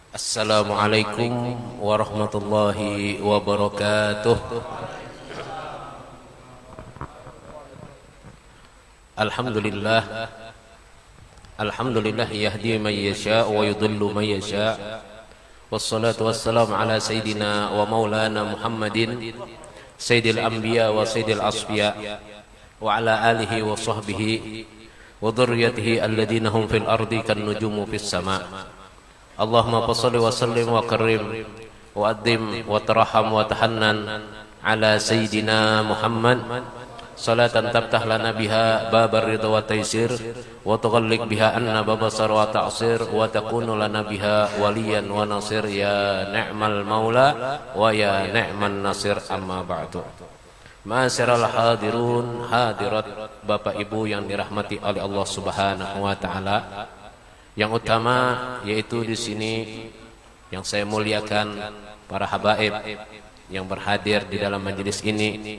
Assalamualaikum warahmatullahi wabarakatuh. Alhamdulillah. Alhamdulillah yahdi man yasha wa yudhillu man yasha. Wassalatu wassalamu ala sayyidina wa maulana Muhammadin sayyidil anbiya wa sayyidil asfiya wa ala alihi wa sahbihi wa dhurriyyatihi alladhina hum fil ardi kan nujumu fis sama'. Allahumma salli wa sallim wa karim wa addim wa tarham wa tahannan ala sayyidina Muhammad salatan tabtah lana biha babar ridha wa taysir wa tughalliq biha anna babasar wa ta'sir wa takunu lana biha waliyan wa nasir ya ni'mal maula wa ya ni'man nasir amma ba'du. Ma'asyiral hadirun hadirat, Bapak Ibu yang dirahmati oleh Allah Subhanahu wa taala. Yang utama yaitu di sini yang saya muliakan para habaib yang berhadir di dalam majelis ini,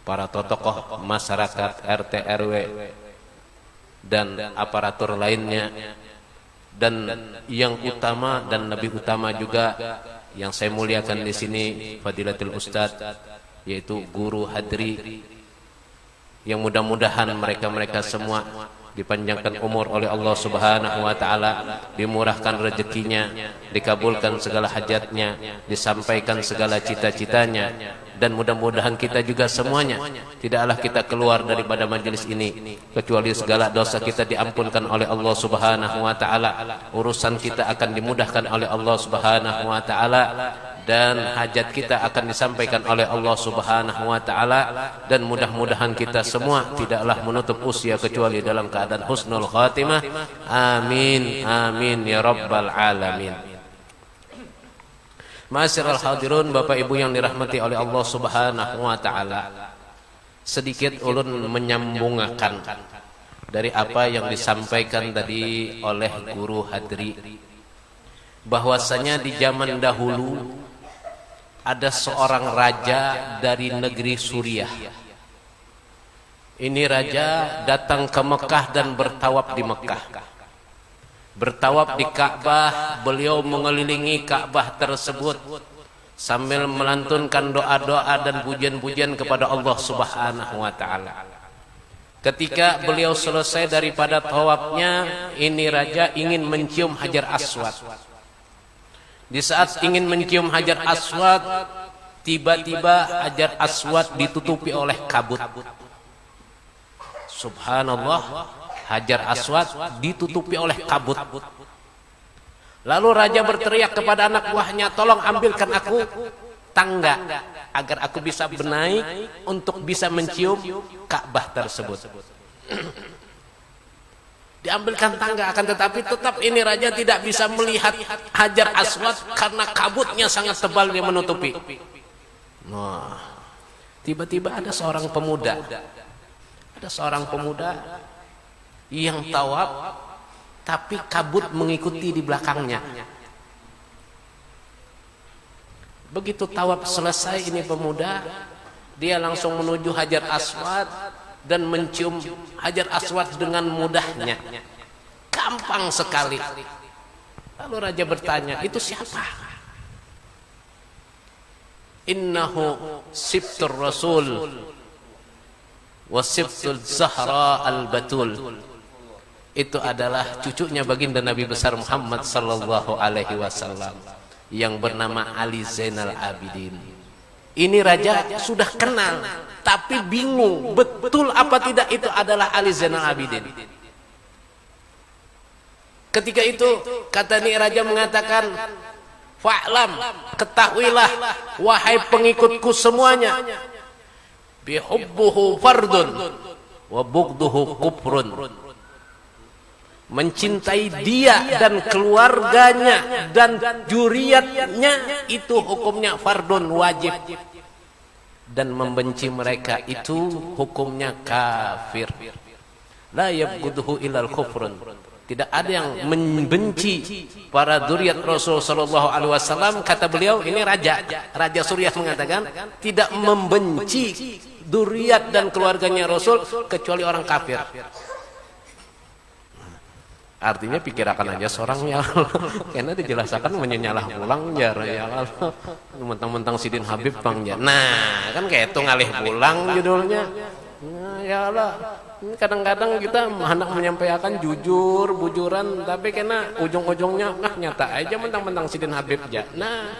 para tokoh masyarakat RT RW dan aparatur lainnya, dan yang utama dan lebih utama juga yang saya muliakan di sini Fadilatul Ustaz, yaitu guru hadri, yang mudah-mudahan mereka semua dipanjangkan umur oleh Allah Subhanahu wa taala, dimurahkan rezekinya, dikabulkan segala hajatnya, disampaikan segala cita-citanya, dan mudah-mudahan kita juga semuanya tidaklah kita keluar daripada majelis ini kecuali segala dosa kita diampunkan oleh Allah Subhanahu wa taala, urusan kita akan dimudahkan oleh Allah Subhanahu wa taala, dan hajat kita akan disampaikan oleh Allah Subhanahu wa taala, dan mudah-mudahan kita semua tidaklah menutup usia kecuali dalam keadaan husnul khatimah. Amin amin ya rabbal alamin. Ma'asyiral hadirun, Bapak Ibu yang dirahmati oleh Allah Subhanahu wa taala, sedikit ulun menyambungkan dari apa yang disampaikan tadi oleh guru hadri, bahwasanya di zaman dahulu ada seorang raja dari negeri Suriah. Ini raja datang ke Mekah dan bertawaf di Mekah. Bertawaf di Ka'bah, beliau mengelilingi Ka'bah tersebut sambil melantunkan doa-doa dan pujian-pujian kepada Allah Subhanahu wa taala. Ketika beliau selesai daripada tawafnya, ini raja ingin mencium Hajar Aswad. Di saat ingin mencium Hajar Aswad, tiba-tiba Hajar Aswad ditutupi oleh kabut. Subhanallah, Hajar Aswad ditutupi oleh kabut. Lalu raja berteriak kepada anak buahnya, tolong ambilkan aku tangga agar aku bisa bernaik untuk bisa mencium Ka'bah tersebut. Diambilkan tangga, akan tetapi tetap ini raja tidak bisa melihat Hajar Aswad karena kabutnya sangat tebal yang menutupi. Nah, tiba-tiba ada seorang pemuda, yang tawaf tapi kabut mengikuti di belakangnya. Begitu tawaf selesai, ini pemuda dia langsung menuju Hajar Aswad dan mencium Hajar Aswad dengan mudahnya, gampang sekali. Lalu raja bertanya, itu siapa? Innahu sibtur rasul wa sibtul zahra al-batul. Itu adalah cucunya baginda Nabi besar Muhammad sallallahu alaihi wasallam yang bernama Ali Zainal Abidin. Ini raja sudah kenal, tapi bingung betul apa tidak itu adalah Ali Zainal Abidin. Ketika itu kata ini raja mengatakan, fa'lam, ketahuilah wahai pengikutku semuanya, bihubbuhu fardun wa bugduhu kufrun. Mencintai dia dan keluarganya dan juriyatnya itu hukumnya fardun, wajib, dan membenci mereka itu hukumnya kafir. La yabghuduhu ilal kufrun. Tidak ada yang membenci para zuriat Rasul sallallahu alaihi wasallam. Kata beliau, ini Raja Suriah mengatakan tidak membenci zuriat dan keluarganya Rasul kecuali orang kafir. Artinya pikirakan aja seorang ya karena dijelaskan menyenyalah pulang ya Allah mentang-mentang Sidin Habib Bang ya. Nah kan kayak itu ngalih pulang judulnya. Nah ya Allah, kadang-kadang kita hendak menyampaikan jujur bujuran tapi kena ujung-ujungnya nyata aja mentang-mentang Sidin Habib ya. Nah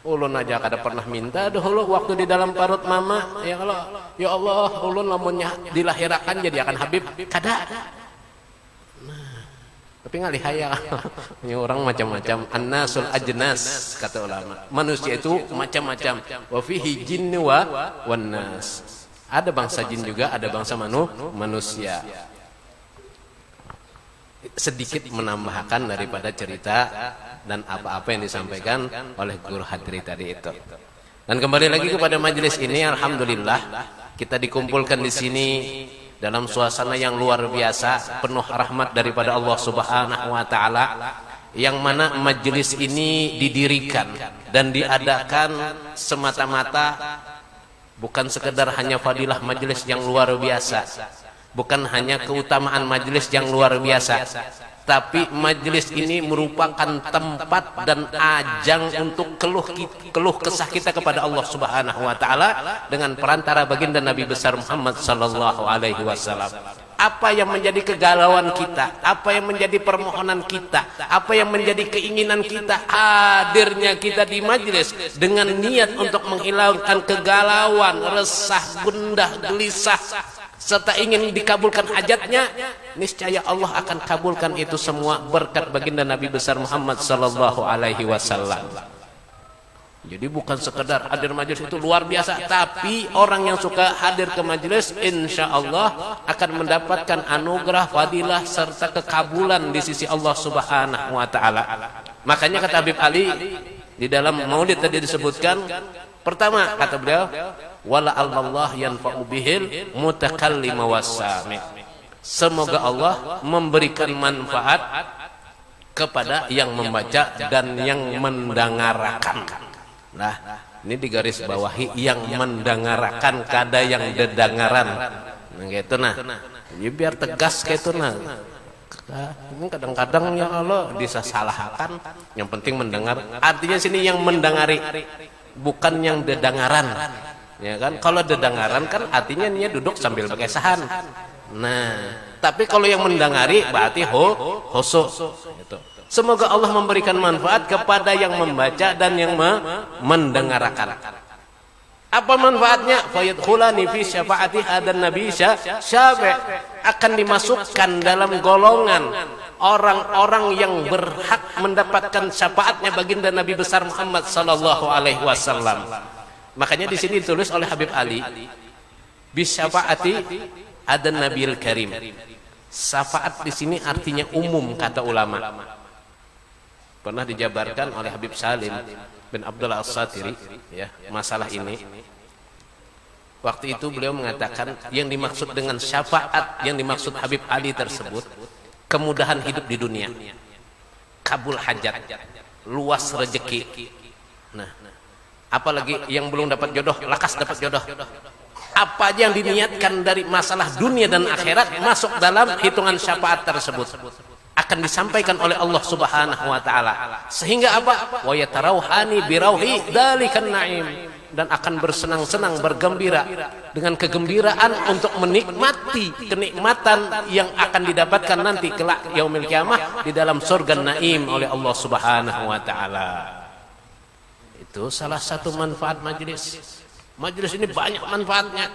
ulun aja kada pernah minta dahulu waktu di dalam perut mama ya Allah ulun lamunnya dilahirakan jadi akan Habib kada. Tapi ngalih haya ini orang macam-macam. An-nasul ajnas kata ulama, manusia itu macam-macam. Wa fihi jinnu wan nas, ada bangsa jin juga ada bangsa manusia. Sedikit menambahkan daripada cerita dan apa-apa yang disampaikan oleh guru hadri tadi itu. Dan kembali lagi kepada majelis ini, alhamdulillah kita dikumpulkan di sini dalam suasana yang luar biasa, penuh rahmat daripada Allah Subhanahu wa taala, yang mana majelis ini didirikan dan diadakan semata-mata bukan sekedar hanya fadilah majelis yang luar biasa, bukan hanya keutamaan majelis yang luar biasa, tapi majelis ini merupakan tempat dan ajang untuk keluh kesah kita kepada Allah Subhanahu wa taala dengan perantara baginda Nabi besar Muhammad sallallahu alaihi wasallam. Apa yang menjadi kegalauan kita, apa yang menjadi permohonan kita, apa yang menjadi keinginan kita, hadirnya kita di majelis dengan niat untuk menghilangkan kegalauan, resah, gundah, gelisah, serta ingin dikabulkan hajatnya, niscaya Allah akan kabulkan itu semua berkat baginda Nabi besar Muhammad sallallahu alaihi wasallam. Jadi bukan sekedar hadir majelis itu luar biasa, tapi orang yang suka hadir ke majelis insya Allah akan mendapatkan anugerah, fadilah serta kekabulan di sisi Allah Subhanahu wa taala. Makanya kata Habib Ali di dalam maulid tadi disebutkan, pertama kata beliau, wala Allah yanfa'u bihil mutakallima wassami. Semoga Allah memberikan manfaat kepada yang membaca dan yang mendengarkan. Nah, ini digaris bawahi yang mendengarkan, kada yang dedangaran. Nah, gitu nah. Jadi biar tegas kayak itu nah. Ini kadang-kadang ya Allah disalahkan, yang penting mendengar. Artinya sini yang mendengari, bukan yang dedangaran. Ya kan, kalau dedangaran kan artinya dia duduk sambil pakai sahan. Nah, tapi kalau yang mendengari berarti khusyuk gitu. Semoga Allah memberikan manfaat kepada yang membaca dan yang mendengarkan. Apa manfaatnya? Fayadkhulani fi syafaati hadan nabi syafi', akan dimasukkan dalam golongan orang-orang yang berhak mendapatkan syafaatnya baginda Nabi besar Muhammad sallallahu alaihi wasallam. Makanya di sini ditulis oleh Habib Ali, bisyafaati adan Nabil Karim. Syafaat di sini artinya umum kata ulama. Pernah dijabarkan oleh Habib Salim bin Abdullah As-Satiri ya, masalah ini. Waktu itu beliau mengatakan yang dimaksud dengan syafaat yang dimaksud Habib Ali tersebut kemudahan hidup di dunia, kabul hajat, luas rezeki. Nah, apalagi yang belum dapat jodoh, lakas dapat jodoh. Apa aja yang diniatkan dari masalah dunia dan akhirat masuk dalam hitungan syafaat tersebut, akan disampaikan oleh Allah Subhanahu wa taala. Sehingga apa? Wa yatarauhani birauhi dzalikan naim, dan akan bersenang-senang, bergembira dengan kegembiraan untuk menikmati kenikmatan yang akan didapatkan nanti kelak yaumil kiamah di dalam surga naim oleh Allah Subhanahu wa taala. Itu salah satu manfaat majelis. Majelis ini banyak manfaatnya.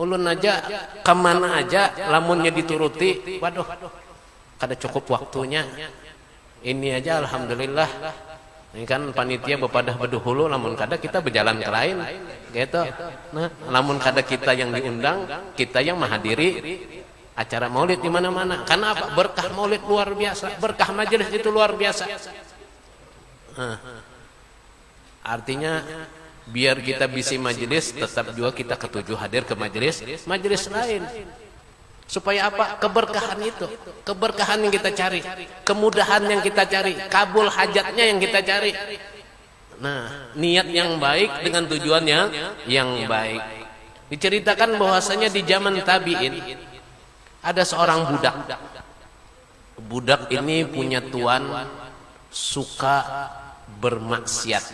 Ulun aja kemana aja lamunnya dituruti, waduh kada cukup waktunya. Ini aja alhamdulillah. Ini kan panitia bepadah beduhulu, lamun kada kita berjalan ke lain gitu. Nah, lamun kada kita yang diundang, kita yang menghadiri acara maulid di mana-mana. Karena apa? Berkah maulid luar biasa, berkah majelis itu luar biasa. Nah, artinya biar kita bisi majelis, tetap juga kita ketujuh hadir ke majelis lain. Supaya apa? Keberkahan itu, keberkahan yang kita cari, kemudahan yang kita cari, kabul hajatnya yang kita cari. Nah, niat yang baik dengan tujuan yang baik. Diceritakan bahwasanya di zaman tabi'in ada seorang budak. budak ini punya tuan suka bermaksiat.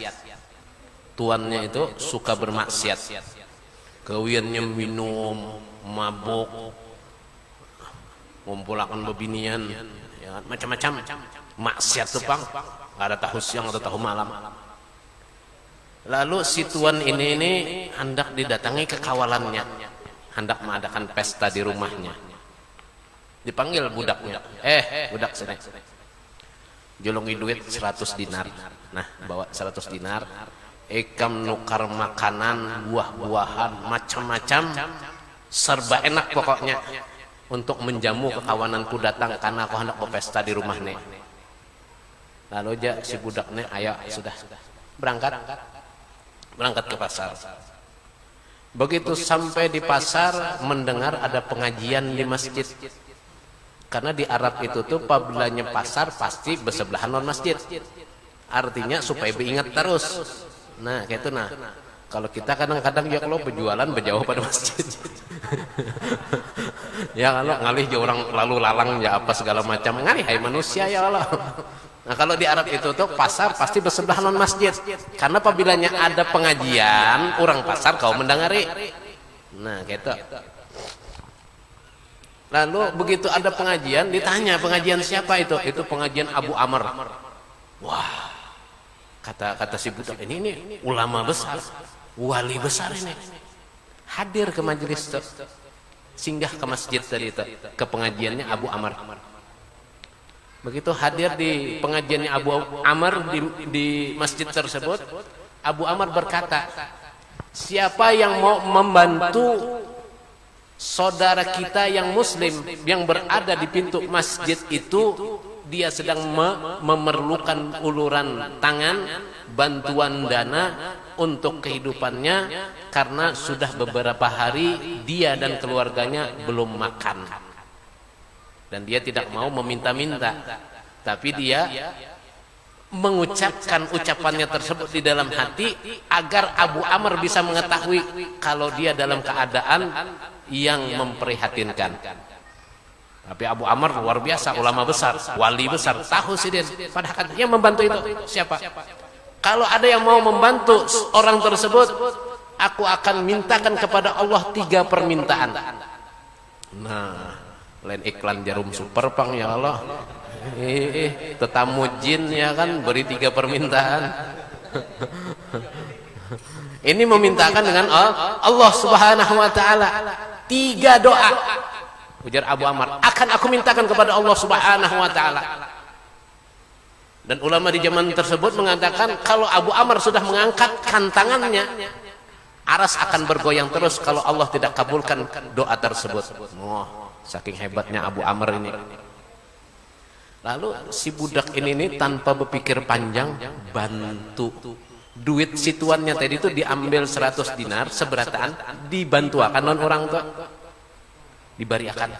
Tuannya itu suka bermaksiat. Kawiannya minum, mabuk, ngumpulakan bebinian, ya, macam-macam maksiat tuh pang. Ada tahu siang atau tahu malam. Lalu si tuan ini hendak didatangi ke kawalannya, hendak mengadakan pesta di rumahnya. Dipanggil budaknya, budak sini, jolongi duit 100 dinar. Nah, bawa 100 dinar. Ikam nukar makanan, buah-buahan, macam-macam, serba enak pokoknya untuk menjamu kekawananku datang karena aku hendak berpesta di rumah nih. Lalu aja si budaknya, ayo sudah berangkat ke pasar. Begitu sampai di pasar, mendengar ada pengajian di masjid. Karena di Arab itu tuh apabila pasar pasti bersebelahan non masjid. Artinya supaya diingat terus. Nah, kayak itu nah. Kalau kita kadang-kadang ya kalau berjualan berjauh pada masjid. Ya kalau ngalih ya orang lalu lalang ya apa segala macam. Ngalih hai manusia ya Allah. Nah, kalau di Arab itu tuh pasar pasti bersebelahan non masjid. Karena apabila ada pengajian, orang pasar kau mendengari. Nah, kayak itu. Lalu begitu ada pengajian, ditanya pengajian siapa itu? Itu pengajian Abu Amr. Wah, kata si budak ini ulama besar, wali besar ini. Hadir ke majelis itu, singgah ke masjid tadi itu, ke pengajiannya Abu Amr. Begitu hadir di pengajiannya Abu Amr di masjid tersebut, Abu Amr berkata, siapa yang mau membantu saudara kita yang muslim yang berada di pintu masjid itu, dia sedang memerlukan uluran tangan, bantuan dana untuk kehidupannya karena sudah beberapa hari dia dan keluarganya belum makan. Dan dia tidak mau meminta-minta, tapi dia mengucapkan ucapannya tersebut di dalam hati agar Abu Amr bisa mengetahui kalau dia dalam keadaan yang memprihatinkan. Tapi Abu Amr luar biasa, ulama besar, wali besar, tahu sih dia. Padahal yang membantu itu siapa? Kalau ada yang mau membantu orang tersebut, aku akan mintakan kepada Allah 3 permintaan. Nah, lain iklan jarum super pang ya Allah. Tetamu jin ya kan beri 3 permintaan. Ini memintakan dengan Allah Subhanahu wa taala 3 doa. Ujar Abu Amr, akan aku mintakan kepada Allah Subhanahu wa taala. Dan ulama di zaman tersebut mengatakan kalau Abu Amr sudah mengangkatkan tangannya, aras akan bergoyang terus kalau Allah tidak kabulkan doa tersebut. Saking hebatnya Abu Amr ini. Lalu si budak ini tanpa berpikir panjang bantu. Duit si tuannya tadi itu diambil 100 dinar seberataan, dibantuakan non orang tua. Dibariakan.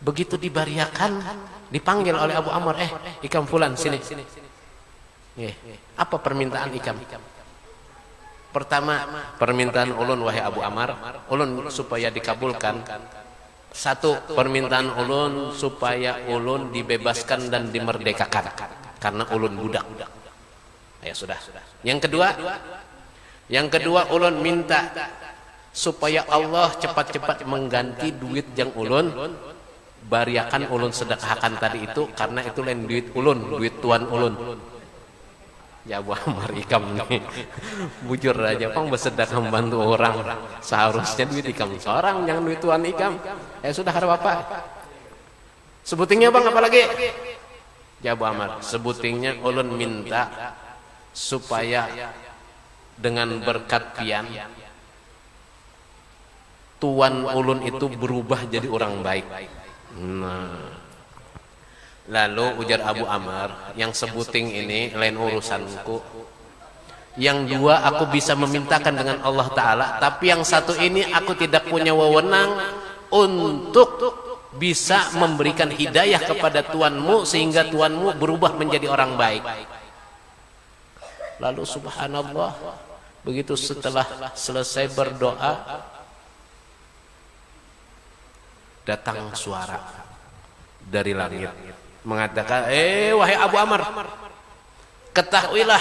Begitu dibariakan, dipanggil oleh Abu Amr, ikam fulan sini. Apa permintaan ikam? Pertama, permintaan ulun wahai Abu Amr, ulun supaya dikabulkan. 1, permintaan ulun supaya ulun dibebaskan dan dimerdekakan karena ulun budak. Ya sudah. Yang kedua ulun minta supaya Allah cepat-cepat mengganti duit yang ulun bariakan ulun sedekahkan tadi itu, karena itu lain duit ulun, duit tuan ulun. Ya Abu Amr ikam nih bujur aja pang bersedekah membantu orang, seharusnya duit ikam seorang, jangan duit tuan ikam. Ya sudah, ada apa? Sebutingnya bang apalagi? Ya Abu Amr, sebutingnya ulun minta supaya dengan berkat pian tuan ulun itu berubah jadi orang baik. Nah, lalu ujar Abu Amr, yang sebuting ini lain urusanku. Yang 2 aku bisa memintakan dengan Allah Ta'ala, tapi yang 1 ini aku tidak punya wewenang untuk bisa memberikan hidayah kepada tuanmu sehingga tuanmu berubah menjadi orang baik. Lalu subhanallah, begitu setelah selesai berdoa, datang suara dari langit mengatakan, wahai Abu Amr, ketahuilah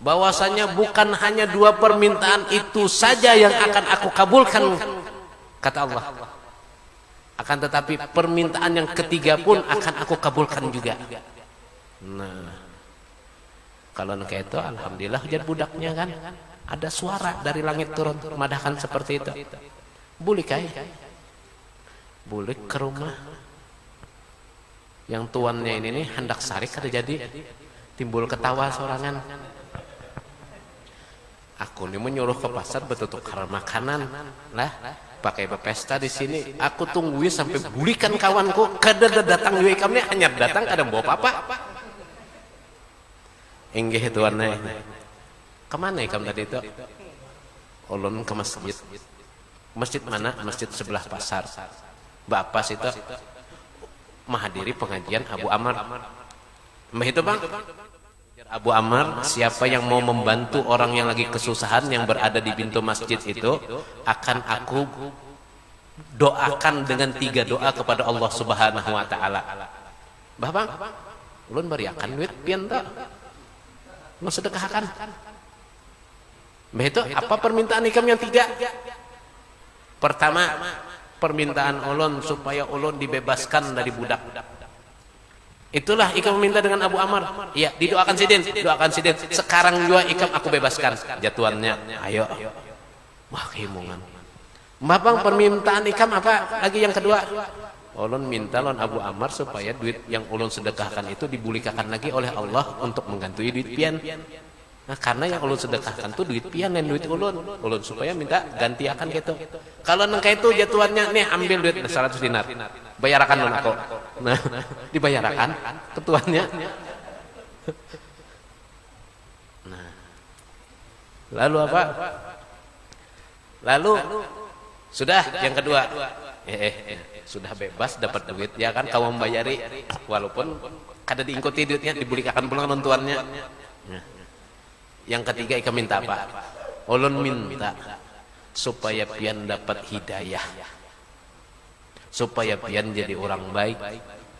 bahwasanya bukan hanya 2 permintaan itu saja yang akan aku kabulkan, kata Allah, akan tetapi permintaan yang ketiga pun akan aku kabulkan juga. Nah, kalau kayak itu alhamdulillah jadi budaknya kan ada suara dari langit turun madahkan seperti itu. Bulik bulik ke rumah yang tuannya ini nih hendak sarik kada jadi, timbul ketawa sorangan. Aku nih menyuruh ke pasar bertukar makanan lah, pakai pesta di sini. Aku tungguin sampai bulikan kawanku kada datang juga ikamnya, hanya datang kada bawa apa-apa. Enggih tuannya. Kemana ikam tadi itu? Ulun ke masjid. Masjid mana? Masjid sebelah pasar. Bapak situ menghadiri pengajian Abu Amr. Mbah itu bang, Abu Amr, siapa yang mau membantu orang yang lagi kesusahan yang berada di pintu masjid itu, akan aku doakan dengan 3 doa kepada Allah Subhanahu Wa Taala. Bah bang, ulun beriakan duit pian tak? Mau sedekahkan. Mbah itu apa permintaan ikam yang 3? Pertama, permintaan ulun supaya ulun dibebaskan dari budak. Itulah ikam meminta dengan Abu Amr. Iya, didoakan sidin, doakan sidin. Sekarang juga ikam aku bebaskan jatuhannya. Ayo. Wah, keimungan. Mbah bang, permintaan ikam apa lagi yang kedua? Ulun minta lon Abu Amr supaya duit yang ulun sedekahkan itu dibulikakan lagi oleh Allah untuk menggantui duit pian. Nah, karena yang ulun sedekahkan tuh duit pian dan duit ulun supaya minta ganti akan gitu. Kalau nengka itu jatuhannya nih ambil duit 100 dinar, bayarakan lon aku. Nah, dibayarakan ketuanya. Nah, lalu apa? Lalu sudah yang kedua, sudah bebas dapat duit ya kan, kamu membayari walaupun kada diingkuti duitnya, dibulikakan pulang nontuannya. Nah, yang ketiga ikam minta apa? Ulun minta supaya pian dapat hidayah, supaya pian jadi orang baik,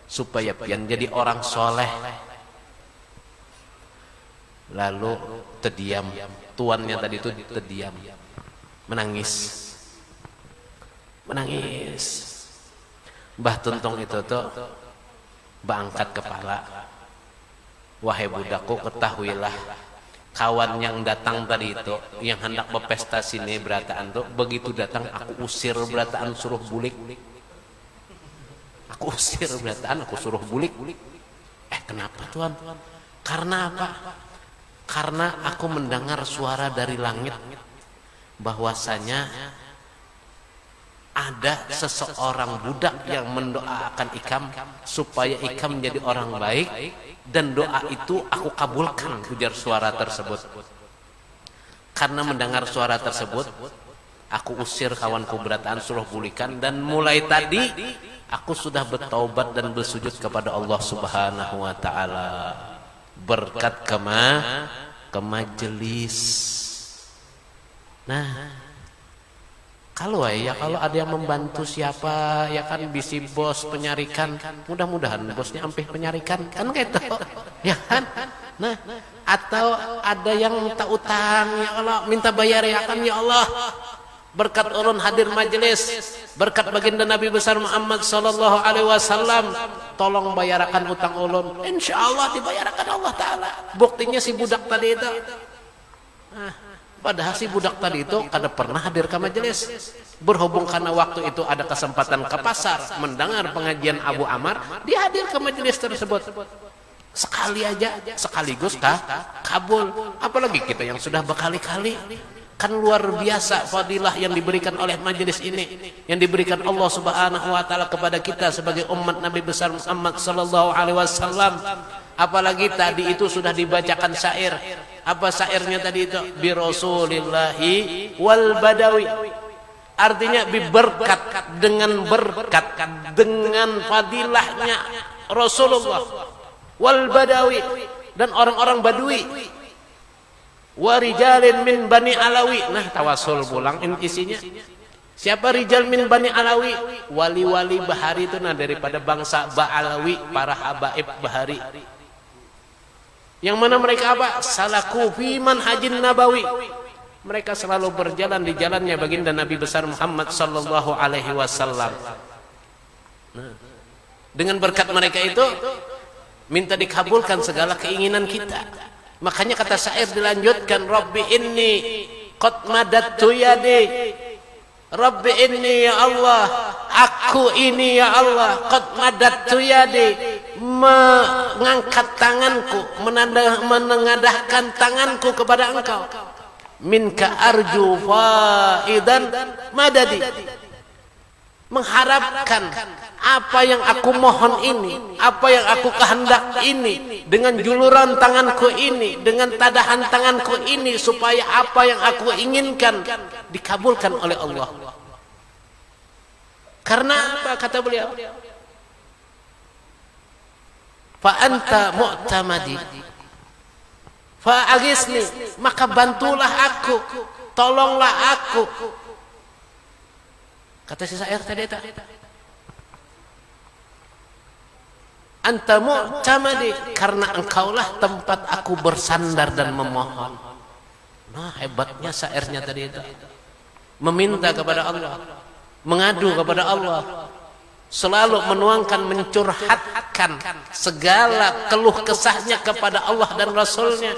supaya pian jadi orang soleh. Lalu terdiam, tuannya tadi itu terdiam, menangis. Mbah Tuntong itu tuh bangkat kepala, wahai budakku, ketahuilah kawan yang datang tadi itu yang hendak berpesta sini berataan tuh, begitu datang aku usir berataan, suruh bulik. Aku usir berataan, aku suruh bulik. Kenapa tuan? Karena apa? Karena aku mendengar suara dari langit bahwasanya ada seseorang budak yang mendoakan ikam supaya ikam menjadi orang baik, dan doa itu aku kabulkan, ujar suara tersebut. Karena mendengar suara tersebut, aku usir kawanku berataan, suruh bulikan, dan mulai tadi aku sudah bertaubat dan bersujud kepada Allah Subhanahu Wa Taala berkat ke majelis. Nah, kalau ada yang membantu siapa ya kan, bisi bos penyarikan, mudah-mudahan bosnya ampih penyarikan kan gitu ya kan. Nah, atau ada yang tak utang, ya Allah minta bayar ya kan, ya Allah berkat ulun hadir majelis, berkat baginda Nabi besar Muhammad sallallahu alaihi wasallam, tolong bayarkan utang ulun, insyaallah dibayarkan Allah Taala. Buktinya si budak tadi itu, padahal si budak tadi itu kada pernah hadir ke majelis. Berhubung karena waktu itu ada kesempatan ke pasar mendengar pengajian Abu Amr, dia hadir ke majelis tersebut. Sekali aja, sekaligus kabul. Apalagi kita yang sudah berkali-kali. Kan luar biasa fadilah yang diberikan oleh majelis ini, yang diberikan Allah Subhanahu Wa Taala kepada kita sebagai umat Nabi besar Muhammad sallallahu alaihi wasallam. Apalagi tadi itu sudah dibacakan syair. Apa syairnya tadi itu? Bi Rasulillahi wal Badawi. Artinya berkat dengan fadilahnya Rasulullah wal Badawi, dan orang-orang Badui. Wa rijalin min Bani Alawi. Nah, tawasul pulang isinya. Siapa rijal min Bani Alawi? Wali-wali bahari itu nah daripada bangsa Ba'alawi, para habaib bahari. Yang mana mereka apa? Salaku fi manhajin nabawi. Mereka selalu berjalan di jalannya baginda Nabi besar Muhammad sallallahu alaihi wasallam. Nah, dengan berkat mereka itu minta dikabulkan segala keinginan kita. Makanya kata syair dilanjutkan, Rabbi inni qad madattu yadi. Rabbi inni ya Allah, aku ini ya Allah, qad madattu yadi, mengangkat tanganku, menengadahkan tanganku kepada Engkau. Minka arju faidan madadi, mengharapkan apa yang aku mohon ini, apa yang aku kehendak ini, dengan juluran tanganku ini, dengan tadahan tanganku ini, supaya apa yang aku inginkan dikabulkan oleh Allah. Karena apa kata beliau? Fa anta mu'tamadi fa agisni, maka bantulah aku, tolonglah aku. Kata si syair tadi itu, anta mu'tamadi, karena engkaulah tempat aku bersandar dan memohon. Nah, hebatnya syairnya tadi itu, meminta kepada Allah, mengadu kepada Allah, selalu menuangkan, mencurhatkan segala keluh kesahnya kepada Allah dan Rasulnya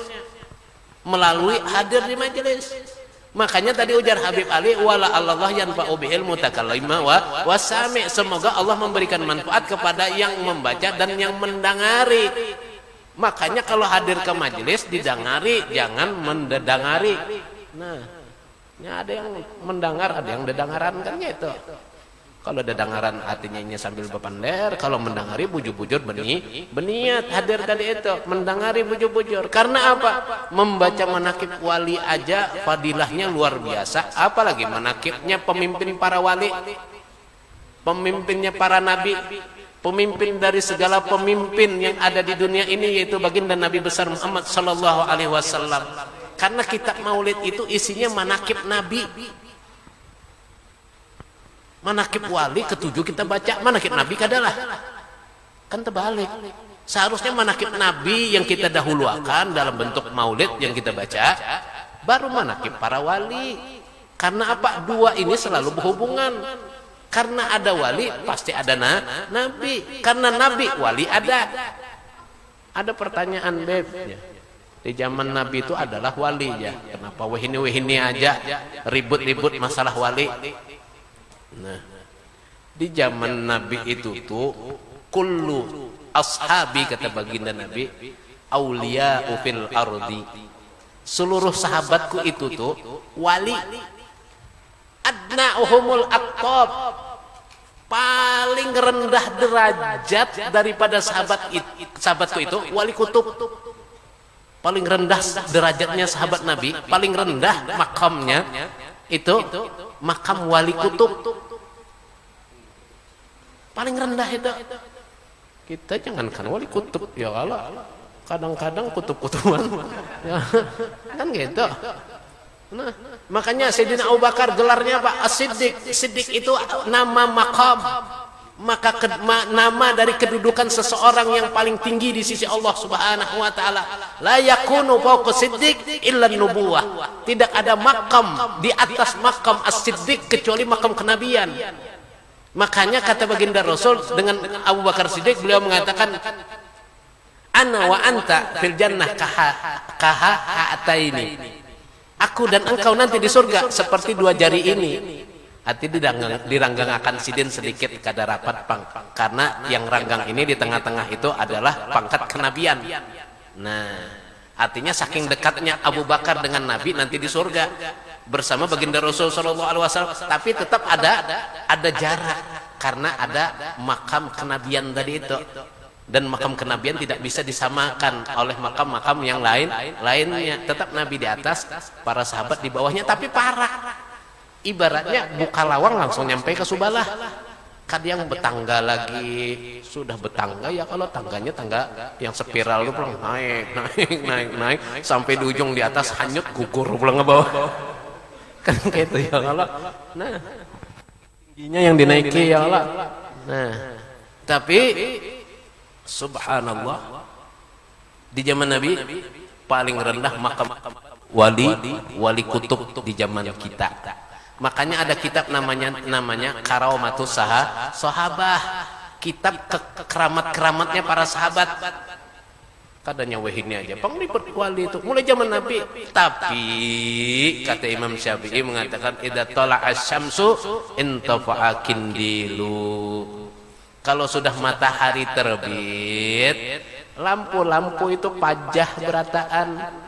melalui hadir di majelis. Makanya tadi ujar Habib Ali, wala Allah yanfa'u bihil mutakallima wa sami', semoga Allah memberikan manfaat kepada yang membaca dan yang mendengari. Makanya kalau hadir ke majelis didengari, jangan mendengari. Nah, ya ada yang mendengar, ada yang dedengaran kan gitu. Kalau dedengaran artinya ini sambil bepander, kalau mendengari bujur-bujur beniat hadir tadi itu, mendengari bujur-bujur. Karena apa? Membaca manakib wali aja fadilahnya luar biasa, apalagi manakibnya pemimpin para wali, pemimpinnya para nabi, pemimpin dari segala pemimpin yang ada di dunia ini, yaitu baginda Nabi besar Muhammad sallallahu alaihi wasallam. Karena kitab Maulid itu isinya manakib nabi. Manakib wali ketujuh kita baca, manakib nabi kadalah. Kan terbalik. Seharusnya manakib nabi yang kita dahulukan dalam bentuk maulid yang kita baca, baru manakib para wali. Karena apa? Dua ini selalu berhubungan. Karena ada wali pasti ada nabi. Karena nabi wali ada. Ada pertanyaan, Beb. Di zaman nabi itu adalah wali ya. Kenapa wahini aja ribut-ribut masalah wali? Nah, di zaman Nabi itu tuh kullu ashabi, kata baginda Nabi, auliya fil ardi, seluruh sahabatku itu tuh wali. Adna'uhumul aqtab, paling rendah derajat daripada sahabatku itu wali kutub. Paling rendah derajatnya sahabat Nabi, paling rendah makamnya itu makam wali kutub. Paling rendah itu. Kita jangankan wali kutub, ya Allah, kadang-kadang kutub-kutuban ya, kan gitu. Nah, makanya Sayyidina Abu Bakar gelarnya apa? As-Siddiq. Siddiq itu nama makam, maka nama dari kedudukan seseorang yang paling tinggi di sisi Allah Subhanahu wa taala. La yakunu fawqa siddiq illa nubuwah. Tidak ada makam di atas makam as-siddiq kecuali makam kenabian. Makanya kata baginda Rasul dengan Abu Bakar Siddiq, beliau mengatakan, ana wa anta fil jannah kaha hataini. Aku dan engkau nanti di surga seperti dua jari ini. Hati diranggangakan sidin sedikit kada rapat karena yang ranggang ini di tengah-tengah itu adalah pangkat kenabian. Nah, artinya saking dekatnya Abu Bakar dengan Nabi nanti di surga bersama baginda Rasul sallallahu alaihi wasallam, tapi tetap ada jarak karena ada makam kenabian tadi itu. Dan makam kenabian tidak bisa disamakan oleh makam-makam yang lainnya. Tetap Nabi di atas, para sahabat di bawahnya, tapi parah. Ibaratnya buka lawang langsung nyampe ke Subalah. Kadang betangga lagi, sudah betangga ya, kalau tangganya tangga yang spiral itu pulang naik sampai di ujung di atas hanyut gugur pulang ke bawah. Kan gitu ya kalau. Nah, yang dinaiki ya Allah. Nah, tapi subhanallah di zaman Nabi paling rendah makam wali kutub di zaman kita. Makanya ada kitab namanya Karamatus Sahabah, kitab keramat-keramatnya para sahabat. Kadanya ini aja pengliput wali itu mulai zaman Nabi. Tapi kata Imam Syafi'i mengatakan idza tala'a asy-syamsu intafa'a kindilu. Kalau sudah matahari terbit, lampu-lampu itu pajah berataan.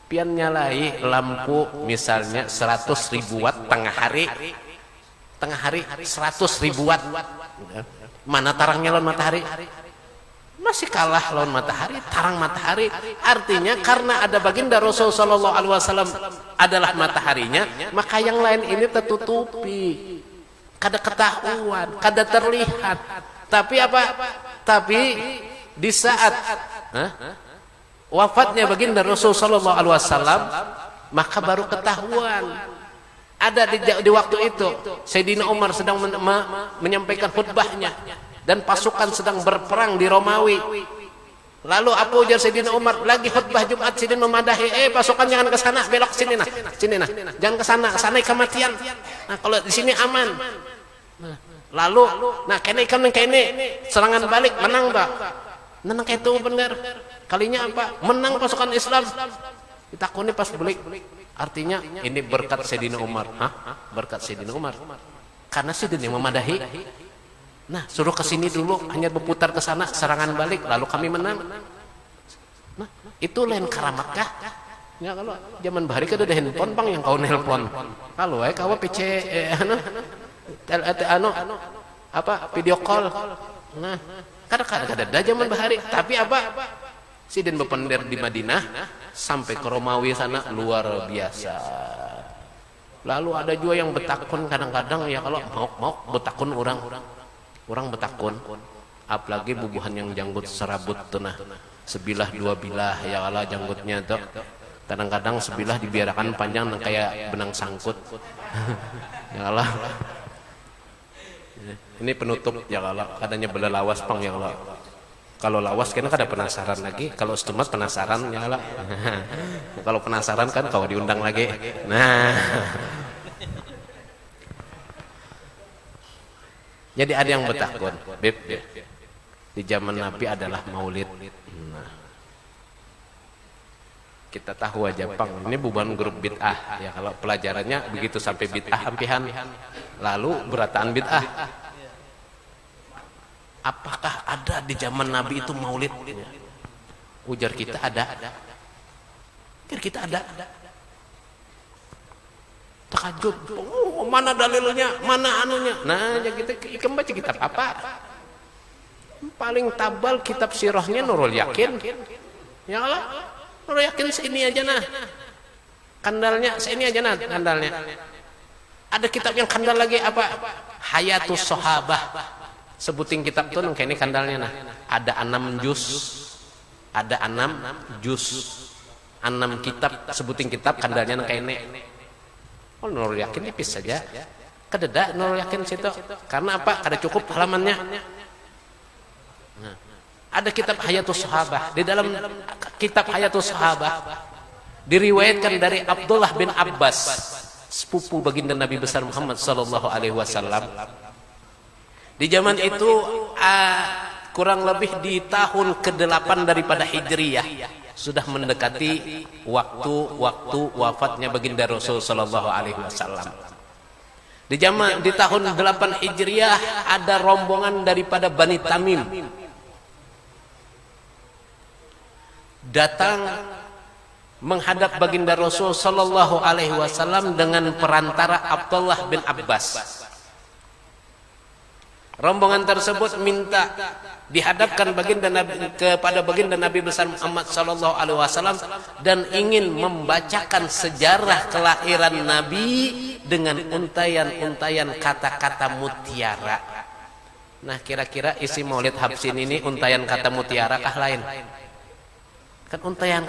Pian nyalai lampu misalnya 100.000 watt tengah hari 100.000 watt. Mana tarangnya lawan matahari? Masih kalah lawan matahari, tarang matahari. Artinya karena ada baginda Rasul sallallahu alaihi wasallam adalah mataharinya, maka yang lain ini tertutupi. Kada ketahuan, kada terlihat. Tapi apa? Tapi di saat wafatnya baginda Rasul sallallahu alaihi wasallam, maka baru ketahuan. Ada di waktu itu Sayyidina Umar sedang menyampaikan khutbahnya dan pasukan sedang berperang di Romawi. Lalu apa ujar Sayyidina Umar? Lagi khutbah Jumat sidin memadahi, pasukan jangan ke sana, belok sini nah. Jangan ke sana kematian. Nah, kalau di sini aman. Lalu kene serangan balik menang, Pak. Menang itu benar. Kalinya apa? Menang pasukan Islam. Ditakuni pas balik. Artinya ini berkat Sayyidina Umar. Berkat Sayyidina Umar. Karena sidin yang memadahi. Nah, suruh ke sini dulu, hanya berputar ke sana, serangan balik, lalu kami menang. Nah, itu lain karamat kah? Ya kalau zaman bahari kan ada handphone bang yang kau nelpon. Kalau kau PC video call. Nah, kadang-kadang ada zaman bahari, tapi apa? Sidin berpender di Madinah sampai ke Romawi sana luar biasa. Lalu ada juga yang betakun kadang-kadang ya kalau mau betakun orang betakun, apalagi bubuhan yang janggut serabut tuh nah, sebilah dua bilah ya Allah janggutnya tuh. Kadang-kadang sebilah dibiarkan panjang kayak benang sangkut. Ya Allah. Ini penutup ya Allah, katanya belelawas pang ya Allah. Kalau lawas kena kada penasaran lagi, kalau setumat penasaran ya Allah. Kalau penasaran kan kau diundang lagi. Nah. Jadi ada yang betakun, Beb, di zaman Nabi adalah maulid. Nah, kita tahu aja pang, ini bukan grup bid'ah. Ya kalau pelajarannya begitu sampai bid'ah hampihan, lalu berataan bid'ah. Apakah ada di zaman Nabi itu maulid? Ujar kita ada. Ujar kita ada. Takajub, mana dalilnya, mana anunya. Nah, kita ikan baca kitab apa? Paling tabal kitab sirahnya Nurul Yakin. Ya Allah, Nurul Yakin sini aja nah. Kandalnya sini aja nah kandalnya. Ada kitab yang kandal lagi apa? Hayatus Sahabah. Sebutin kitab tuh kayak ini kandalnya nah. Ada 6 juz. Ada 6 juz. 6 kitab, sebutin kitab kandalnya kayak ini. Oh, Nurul Yakin nipis saja. Kededa Nurul Yakin situ. Karena apa? Kada cukup halamannya. Nah, ada kitab Hayatus Sahabah. Di dalam kitab Hayatus Sahabah diriwayatkan dari Abdullah bin Abbas, sepupu baginda Nabi besar Muhammad sallallahu alaihi wasallam. Di zaman itu kurang lebih di tahun ke-8 daripada Hijriyah. Sudah mendekati waktu wafatnya baginda Rasul sallallahu alaihi wasallam. Di tahun 8 Hijriah ada rombongan daripada Bani Tamim datang menghadap baginda Rasul sallallahu alaihi wasallam dengan perantara Abdullah bin Abbas. Rombongan tersebut minta dihadapkan kepada baginda Nabi besar Muhammad sallallahu alaihi wasallam dan ingin membacakan sejarah kelahiran Nabi dengan untayan-untayan kata-kata mutiara. Nah, kira-kira isi Maulid Habsin ini untayan kata mutiara kah lain? Kan untayan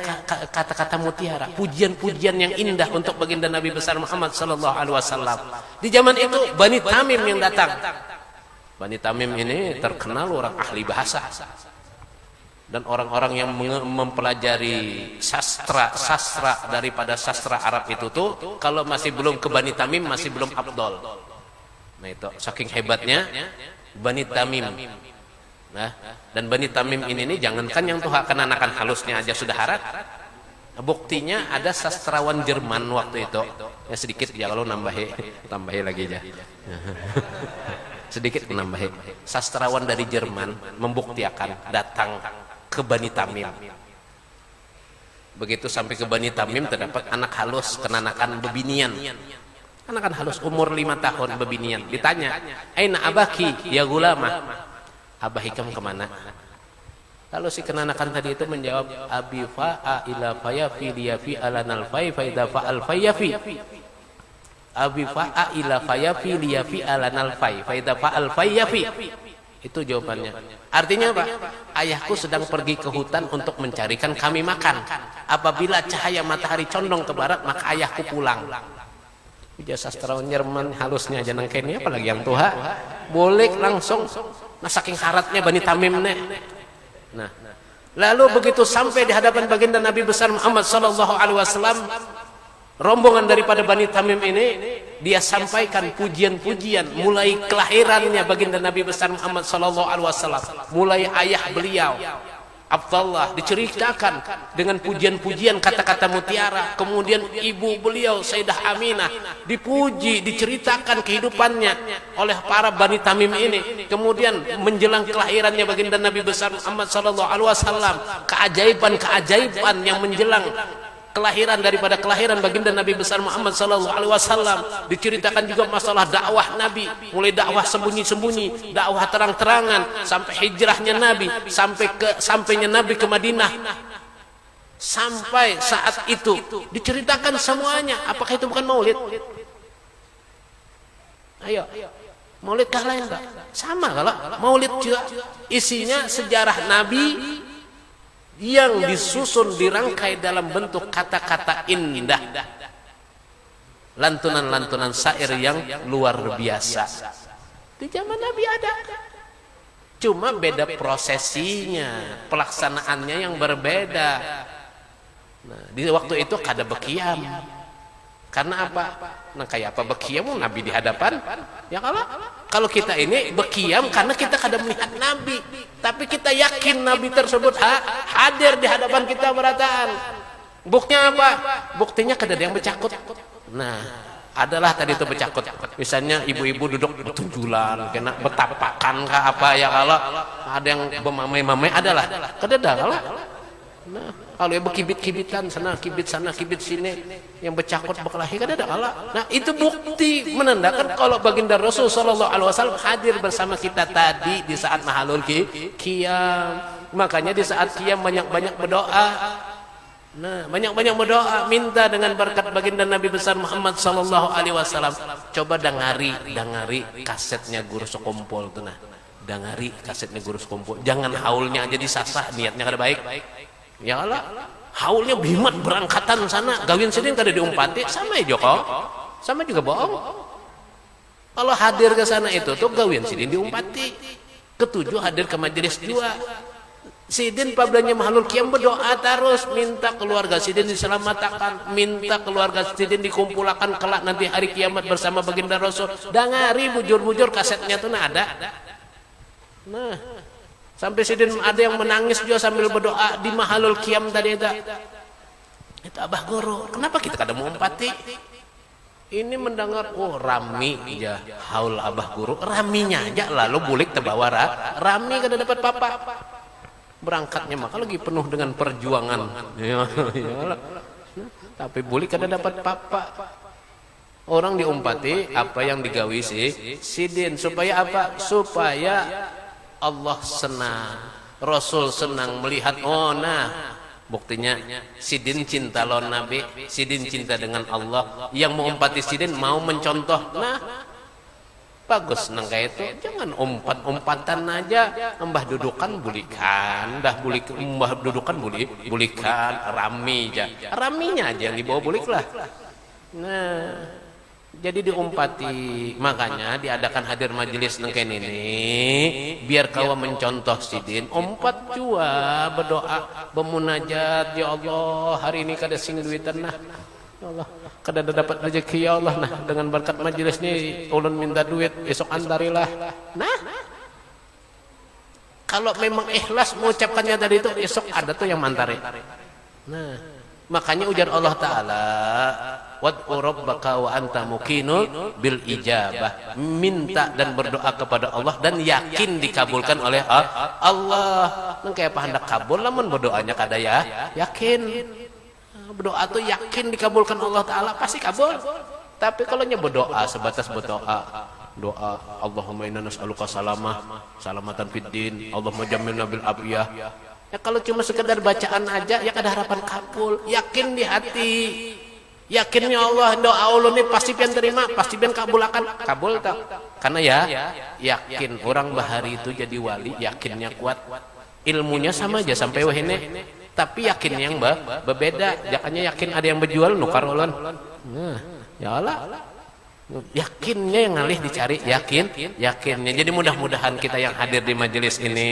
kata-kata mutiara, pujian-pujian yang indah untuk baginda Nabi besar Muhammad sallallahu alaihi wasallam. Di zaman itu Bani Tamim yang datang. Bani Tamim ini terkenal orang ahli bahasa. Dan orang-orang yang mempelajari sastra daripada sastra Arab itu tuh kalau masih belum ke Bani Tamim masih belum afdol. Nah itu saking hebatnya Bani Tamim. Nah, dan Bani Tamim ini nih jangankan yang tuh anakan halusnya aja sudah harat. Buktinya ada sastrawan Jerman waktu itu. Ya sedikit ya kalau tambahi lagi aja. Sedikit menambahi. Sastrawan dari Jerman membuktikan datang ke Bani Tamim. Begitu sampai ke Bani Tamim terdapat anak halus kenanakan bebinian. Anakan halus umur 5 tahun bebinian. Ditanya, "Aina abaki ya gulama?" Abah Hikam kemana? Lalu si kenanakan tadi itu menjawab, Abi fa'a ila fayafi liyafi alanal fay faida fa'al fayafi. Abi fa'a ila fayafi liyafi alanal fay faida fa'al fayafi. Itu jawabannya. Artinya apa? Ayahku sedang pergi ke hutan untuk mencarikan kami makan. Apabila cahaya matahari condong ke barat, maka ayahku pulang. Ujar sastrawan Jerman halusnya aja nangkeni apalagi yang tuha. Boleh langsung. Nah saking syaratnya Bani Tamim nih. Nah, lalu begitu sampai di hadapan baginda Nabi besar Muhammad sallallahu alaihi wasallam, rombongan daripada Bani Tamim ini dia sampaikan pujian-pujian mulai kelahirannya baginda Nabi besar Muhammad sallallahu alaihi wasallam, mulai ayah beliau Abdullah diceritakan dengan pujian-pujian kata-kata mutiara, kemudian ibu beliau Sayyidah Aminah dipuji, diceritakan kehidupannya oleh para Bani Tamim ini, kemudian menjelang kelahirannya baginda Nabi besar Muhammad sallallahu alaihi wasallam, keajaiban-keajaiban yang menjelang kelahiran daripada kelahiran baginda Nabi besar Muhammad sallallahu alaihi wasallam. Diceritakan juga masalah dakwah Nabi, mulai dakwah sembunyi-sembunyi, dakwah terang-terangan sampai hijrahnya Nabi, sampainya Nabi ke Madinah. Sampai saat itu diceritakan semuanya. Apakah itu bukan maulid? Ayo. Maulid kah lain enggak? Sama kalau maulid juga isinya sejarah Nabi yang disusun dirangkai dalam bentuk kata-kata indah, lantunan-lantunan syair yang luar biasa. Di zaman Nabi ada, cuma beda prosesinya, pelaksanaannya yang berbeda. Nah, di waktu itu kada bekiam. Karena apa? Nah kayak apa bekiam Nabi di hadapan? Ya kalau kita ini bekiam karena kita kada melihat Nabi, tapi kita yakin Nabi tersebut hadir di hadapan kita berataan. Buktinya apa? Buktinya kada ada yang bercakut. Nah, adalah tadi itu bercakut. Misalnya ibu-ibu duduk betunjulan, kena betapakan kah apa ya kalau ada yang bermamai-mamai adalah. Kada ada kalau. Nah, kalau yang berkibit-kibitan sana kibit sini yang bercakut berkelahi kan ada Allah. Nah itu bukti menandakan kalau baginda Rasul sallallahu alaihi wasallam hadir bersama kita tadi di saat mahalul qiyam. Makanya di saat qiyam banyak-banyak berdoa. Nah banyak-banyak berdoa minta dengan berkat baginda Nabi besar Muhammad sallallahu alaihi wasallam. Coba dengari kasetnya Guru Sekompol tuh nah. Dengari kasetnya Guru Sekompol. Jangan haulnya aja disasah, niatnya kada baik. Ya Allah, haulnya bimat berangkatan sana, gawin sidin kada diumpati, sama ya Joko, sama juga bohong. Kalau hadir ke sana itu tuh gawin sidin diumpati. Ketujuh hadir ke majelis dua. Sidin pablanya mahalul qiyam berdoa terus, minta keluarga sidin diselamatkan, minta keluarga sidin dikumpulkan kelak nanti hari kiamat bersama baginda Rasul. Dangari bujur-bujur kasetnya tuh nah ada. Nah. Sampai sidin ada yang menangis juga sambil berdoa di mahalul qiyam tadi itu. Itu Abah Guru. Kenapa kita kada mau empati? Ini mendengar rami aja haul Abah Guru, raminya aja lalu bulik terbawa rami kada dapat papa. Berangkatnya maka lagi penuh dengan perjuangan. Ya. Tapi bulik kada dapat papa. Orang diumpati apa yang digawi sidin supaya apa? Supaya Allah senang, Rasul senang melihat. Oh nah, buktinya sidin cinta lawan Nabi, sidin cinta dengan Allah. Yang mau empati sidin mau mencontoh. Nah, Bagus nang kayak itu, jangan umpat-umpatan aja. Mbah dudukan bulikan, mbah dudukan bulikan, rami aja. Raminya aja yang dibawa bulik lah. Nah, jadi diumpati. Makanya diadakan hadir majelis nang kayak ini, biar kawa mencontoh sidin. Umpat jua berdoa, bermunajat, ya Allah, hari ini kada sing duitan nah. Ya Allah, kada dapat rezeki ya Allah, nah dengan berkat majelis ini ulun minta duit esok antarilah. Nah, kalau memang ikhlas mengucapkannya tadi itu, esok ada tuh yang mantari. Nah, makanya ujar Allah Ta'ala, wad'u rabbaka wa anta muqinun bil ijabah. Minta dan berdoa kepada Allah dan yakin dikabulkan oleh Allah. Nang kayak apa hendak kabul, lamun berdoanya kada ya yakin. Berdoa tuh yakin dikabulkan Allah Ta'ala, pasti kabul. Tapi kalau nya berdoa sebatas berdoa, doa Allahumma inna nas'aluka salamatan fid din, Allahumma jammilna bil afiyah. Ya kalau cuma sekedar bacaan aja ya kada harapan kabul. Yakin di hati, yakinnya Allah doa ulun ini pasti pian terima, pasti pian kabul akan kabul tak. Karena ya yakin orang bahari itu jadi wali, yakinnya kuat. Ilmunya sama aja sampai wahine, tapi yakin yang berbeda. Jakanya yakin ada yang berjual nukar ulun. Nah, ya Allah. Yakinnya yang ngalih dicari, yakinnya. Jadi mudah-mudahan kita yang hadir di majelis ini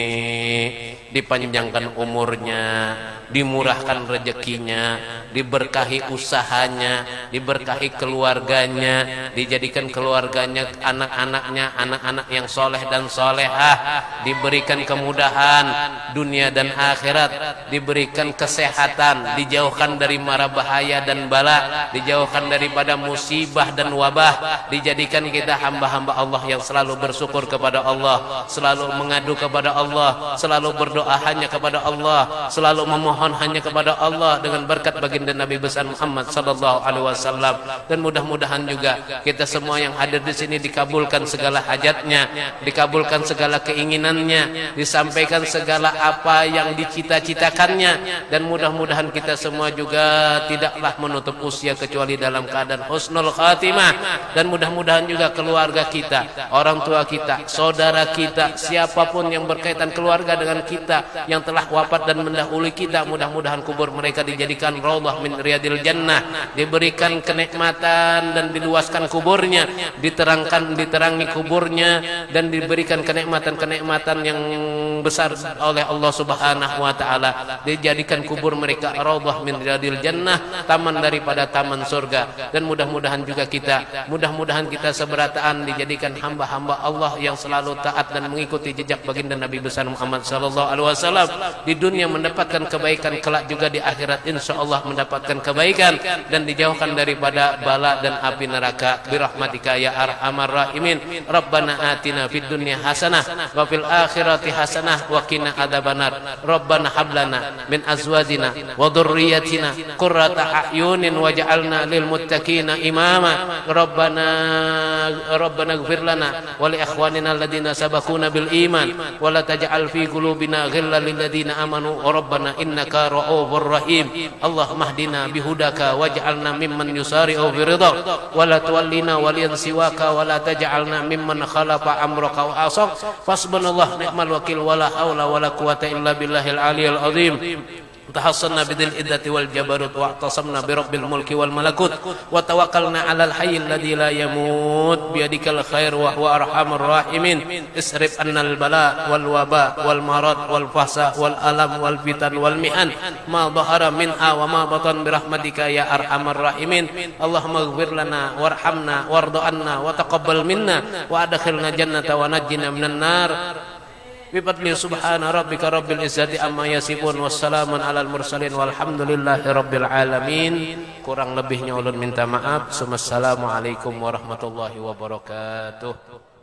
dipanjangkan umurnya, dimurahkan rezekinya, diberkahi usahanya, diberkahi keluarganya, dijadikan keluarganya, anak-anaknya, yang soleh dan solehah, diberikan kemudahan dunia dan akhirat, diberikan kesehatan, dijauhkan dari mara bahaya dan bala, dijauhkan daripada musibah dan wabah, dijadikan kita hamba-hamba Allah yang selalu bersyukur kepada Allah, selalu mengadu kepada Allah, selalu berdoa hanya kepada Allah, selalu memohon hanya kepada Allah dengan berkat baginda Nabi besar Muhammad sallallahu alaihi wasallam. Dan mudah-mudahan juga kita semua yang hadir di sini dikabulkan segala hajatnya, dikabulkan segala keinginannya, disampaikan segala apa yang dicita-citakannya, dan mudah-mudahan kita semua juga tidaklah menutup usia kecuali dalam keadaan husnul khatimah. Dan mudah-mudahan juga keluarga kita, orang tua kita, saudara kita, siapapun yang berkaitan keluarga dengan kita yang telah wafat dan mendahului kita, mudah-mudahan kubur mereka dijadikan raudhah min riyadil jannah, diberikan kenikmatan dan diluaskan kuburnya, diterangi kuburnya, dan diberikan kenikmatan-kenikmatan yang besar oleh Allah Subhanahu wa taala, dijadikan kubur mereka raudhah min riyadil jannah, taman daripada taman surga. Dan mudah-mudahan juga kita, mudah-mudahan kita seberataan dijadikan hamba-hamba Allah yang selalu taat dan mengikuti jejak baginda Nabi besar Muhammad sallallahu alaihi wasallam. Di dunia mendapatkan kebaikan, kelak juga di akhirat insyaallah mendapatkan kebaikan dan dijauhkan daripada bala dan api neraka birahmatika ya arhamar rahimin. Rabbana atina fid dunya hasanah wa fil akhirati hasanah wa qina adzabannar. Rabbana hab lana min azwajina wa dhurriyyatina qurrata a'yunin waj'alna lil muttaqina imama. Rabbana ighfir lana wa li ikhwanina alladhina sabaquna bil iman wa la taj'al fi qulubina ghillan lil ladzina amanu rabbana innaka ra'ufur rahim. Allahumma hdina bihudaka waj'alna mimman yusari'u fi ridha wa la tuwallina waliyan siwaka wa la taj'alna mimman khalafa amraka wa asaq. Fasbunallahu ni'mal wakil wa la haula wa la quwwata illa billahil aliyyil azim. تحصلنا بذي العزة والجبروت واعتصمنا برب الملك والملكوت وتوكلنا على الحي الذي لا يموت بيدك الخير وهو أرحم الراحمين. اصرف عنا البلاء والوباء والمرض والفحشاء والألم والفتن والمحن ما ظهر منها وما بطن برحمتك يا أرحم الراحمين. اللهم اغفر لنا وارحمنا وارض عنا وتقبل منا وأدخلنا جنة ونجنا من النار. Bifadli subhana rabbika rabbil izzati amma yasifun wassalamun alal mursalin walhamdulillahi rabbil alamin. Kurang lebihnya ulun minta maaf. Assalamualaikum warahmatullahi wabarakatuh.